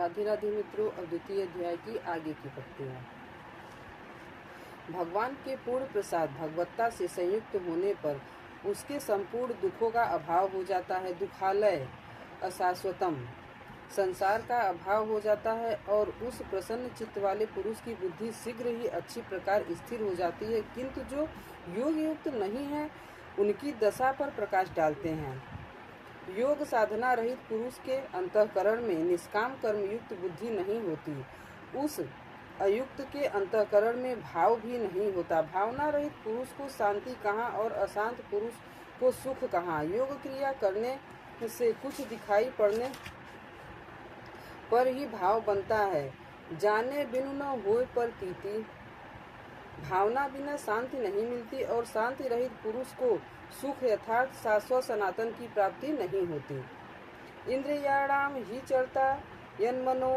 राधे राधे मित्रों, अब द्वितीय अध्याय की आगे की पत्तियां। भगवान के पूर्ण प्रसाद भगवत्ता से संयुक्त होने पर उसके संपूर्ण दुखों का अभाव हो जाता है। दुखालय अशाश्वतम संसार का अभाव हो जाता है और उस प्रसन्न चित्त वाले पुरुष की बुद्धि शीघ्र ही अच्छी प्रकार स्थिर हो जाती है। किंतु जो योग युक्त नहीं है उनकी दशा पर प्रकाश डालते हैं। योग साधना रहित पुरुष के अंतःकरण में निष्काम कर्म युक्त बुद्धि नहीं होती। उस अयुक्त के अंतःकरण में भाव भी नहीं होता। भावना रहित पुरुष को शांति कहाँ और अशांत पुरुष को सुख कहाँ। योग क्रिया करने से कुछ दिखाई पड़ने पर ही भाव बनता है। जाने बिनु न होए प्रतीति। भावना बिना शांति नहीं मिलती और शांति रहित पुरुष को सुख यथार्थ शाश्वत सनातन की प्राप्ति नहीं होती। इंद्रियाणाम ही चरता यन्मनो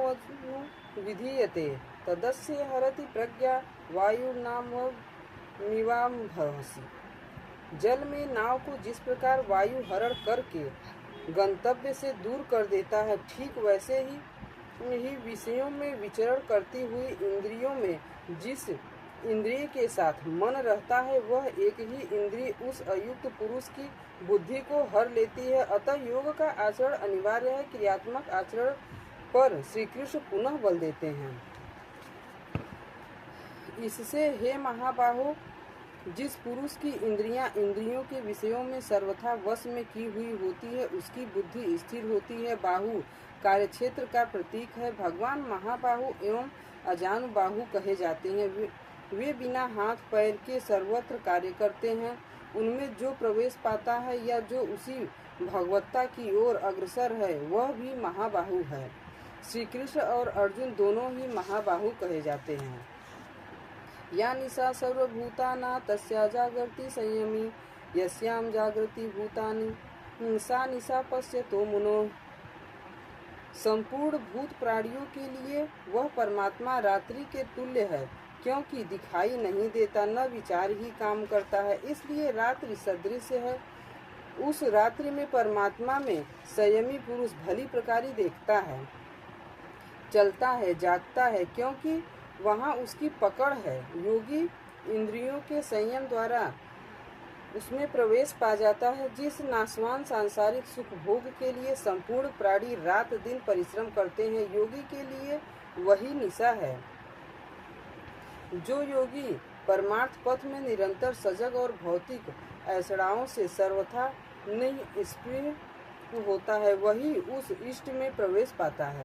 विधीयते तदस्य हरति प्रज्ञा वायुर्नाम मिवाम्भसि। जल में नाव को जिस प्रकार वायु हरण करके गंतव्य से दूर कर देता है, ठीक वैसे ही विषयों में विचरण करती हुई इंद्रियों में जिस इंद्रिय के साथ मन रहता है वह एक ही इंद्रिय उस अयुक्त पुरुष की बुद्धि को हर लेती है। अतः योग का आचरण अनिवार्य है। क्रियात्मक आचरण पर श्री कृष्ण पुनः बल देते हैं। इससे हे महाबाहो, जिस पुरुष की इंद्रियां इंद्रियों के विषयों में सर्वथा वश में की हुई होती है उसकी बुद्धि स्थिर होती है। बाहु कार्यक्षेत्र का प्रतीक है। भगवान महाबाहु एवं अजानुबाहु कहे जाते हैं। वे बिना हाथ पैर के सर्वत्र कार्य करते हैं। उनमें जो प्रवेश पाता है या जो उसी भगवत्ता की ओर अग्रसर है वह भी महाबाहु है। श्री कृष्ण और अर्जुन दोनों ही महाबाहु कहे जाते हैं। या निशा सर्वभूताना तस्या जागृति संयमी यस्याम जागृति भूतानि सा निशा पश्यतो मुनो। संपूर्ण भूत प्राणियों के लिए वह परमात्मा रात्रि के तुल्य है, क्योंकि दिखाई नहीं देता, न विचार ही काम करता है, इसलिए रात्रि सदृश है। उस रात्रि में परमात्मा में संयमी पुरुष भली प्रकार देखता है, चलता है, जागता है, क्योंकि वहाँ उसकी पकड़ है। योगी इंद्रियों के संयम द्वारा उसमें प्रवेश पा जाता है। जिस नाशवान सांसारिक सुख भोग के लिए संपूर्ण प्राणी रात दिन परिश्रम करते हैं, योगी के लिए वही निशा है। जो योगी परमार्थ पथ में निरंतर सजग और भौतिक ऐसड़ाओं से सर्वथा निस्पृह होता है वही उस इष्ट में प्रवेश पाता है।